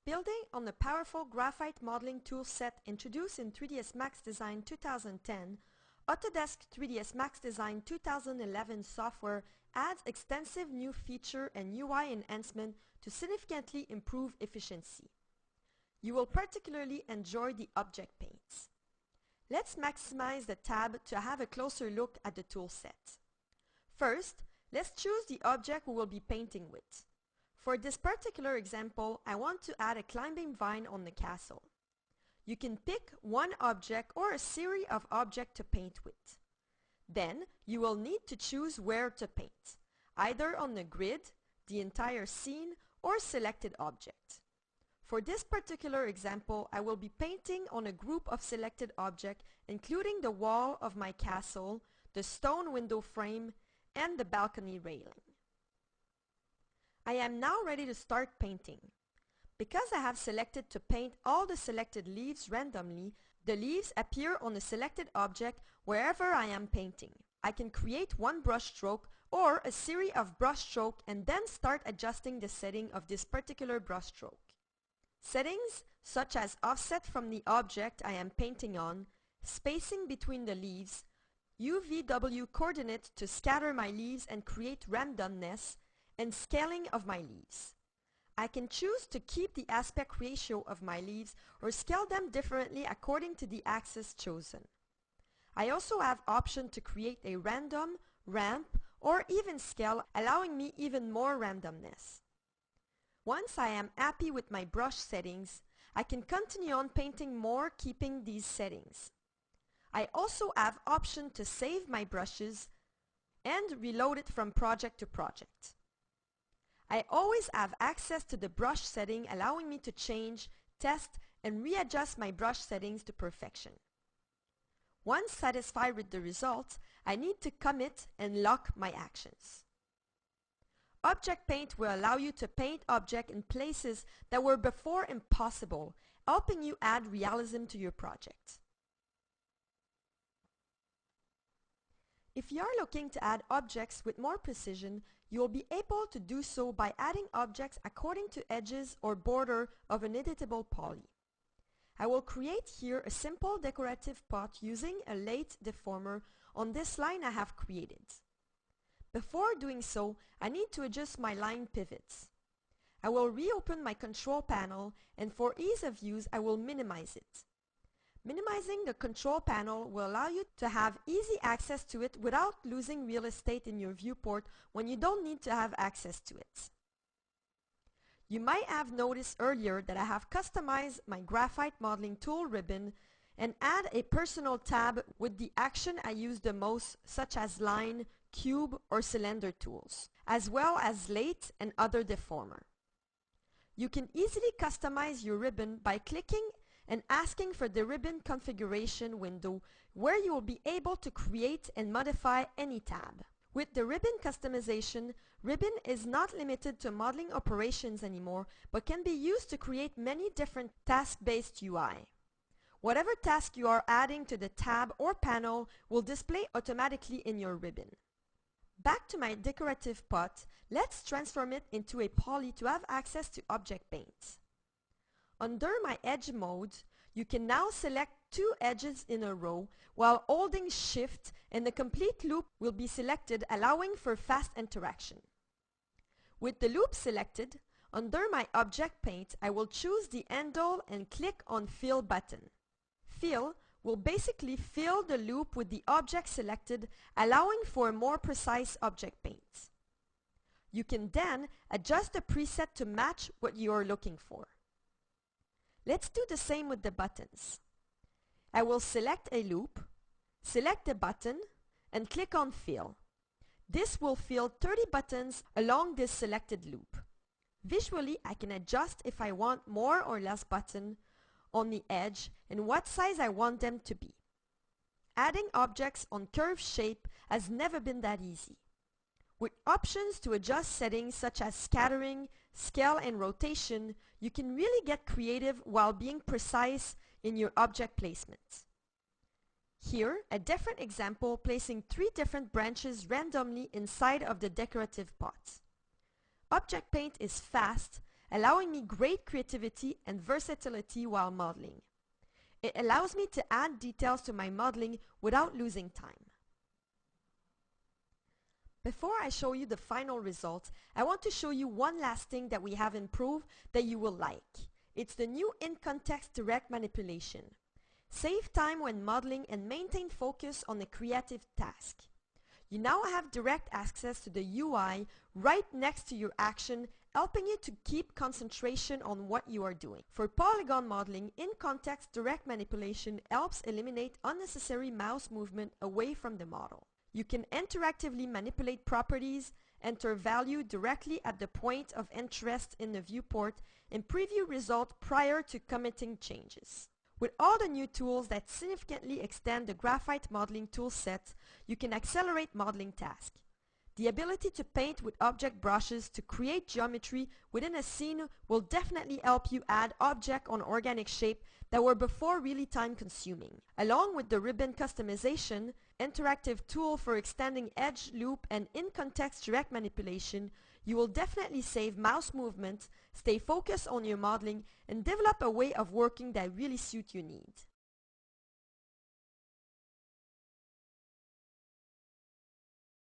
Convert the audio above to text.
Building on the powerful graphite modeling toolset introduced in 3ds Max Design 2010, Autodesk 3ds Max Design 2011 software adds extensive new feature and UI enhancement to significantly improve efficiency. You will particularly enjoy the object paints. Let's maximize the tab to have a closer look at the toolset. First, let's choose the object we will be painting with. For this particular example, I want to add a climbing vine on the castle. You can pick one object or a series of objects to paint with. Then, you will need to choose where to paint, either on the grid, the entire scene, or selected object. For this particular example, I will be painting on a group of selected objects, including the wall of my castle, the stone window frame, and the balcony railing. I am now ready to start painting. Because I have selected to paint all the selected leaves randomly, the leaves appear on the selected object wherever I am painting. I can create one brush stroke or a series of brush strokes and then start adjusting the setting of this particular brush stroke. Settings such as offset from the object I am painting on, spacing between the leaves, UVW coordinate to scatter my leaves and create randomness, and scaling of my leaves. I can choose to keep the aspect ratio of my leaves or scale them differently according to the axis chosen. I also have option to create a random, ramp, or even scale, allowing me even more randomness. Once I am happy with my brush settings, I can continue on painting more keeping these settings. I also have option to save my brushes and reload it from project to project. I always have access to the brush setting, allowing me to change, test, and readjust my brush settings to perfection. Once satisfied with the results, I need to commit and lock my actions. Object Paint will allow you to paint objects in places that were before impossible, helping you add realism to your project. If you are looking to add objects with more precision, you will be able to do so by adding objects according to edges or border of an editable poly. I will create here a simple decorative pot using a lathe deformer on this line I have created. Before doing so, I need to adjust my line pivots. I will reopen my control panel, and for ease of use I will minimize it. Minimizing the control panel will allow you to have easy access to it without losing real estate in your viewport when you don't need to have access to it. You might have noticed earlier that I have customized my graphite modeling tool ribbon and add a personal tab with the action I use the most, such as line, cube, or cylinder tools, as well as lathe and other deformer. You can easily customize your ribbon by clicking and asking for the ribbon configuration window, where you will be able to create and modify any tab. With the ribbon customization, ribbon is not limited to modeling operations anymore, but can be used to create many different task-based UI. Whatever task you are adding to the tab or panel will display automatically in your ribbon. Back to my decorative pot, let's transform it into a poly to have access to object paint. Under my edge mode, you can now select two edges in a row while holding Shift, and the complete loop will be selected, allowing for fast interaction. With the loop selected, under my object paint, I will choose the handle and click on Fill button. Fill will basically fill the loop with the object selected, allowing for a more precise object paint. You can then adjust the preset to match what you are looking for. Let's do the same with the buttons. I will select a loop, select the button, and click on Fill. This will fill 30 buttons along this selected loop. Visually, I can adjust if I want more or less buttons on the edge and what size I want them to be. Adding objects on curved shape has never been that easy. With options to adjust settings such as scattering, scale, and rotation, you can really get creative while being precise in your object placement. Here, a different example placing 3 different branches randomly inside of the decorative pot. Object Paint is fast, allowing me great creativity and versatility while modeling. It allows me to add details to my modeling without losing time. Before I show you the final result, I want to show you one last thing that we have improved that you will like. It's the new in-context direct manipulation. Save time when modeling and maintain focus on a creative task. You now have direct access to the UI right next to your action, helping you to keep concentration on what you are doing. For polygon modeling, in-context direct manipulation helps eliminate unnecessary mouse movement away from the model. You can interactively manipulate properties, enter value directly at the point of interest in the viewport, and preview results prior to committing changes. With all the new tools that significantly extend the graphite modeling toolset, you can accelerate modeling tasks. The ability to paint with object brushes to create geometry within a scene will definitely help you add objects on organic shape that were before really time consuming. Along with the ribbon customization, interactive tool for extending edge, loop, and in-context direct manipulation, you will definitely save mouse movement, stay focused on your modeling, and develop a way of working that really suits your needs.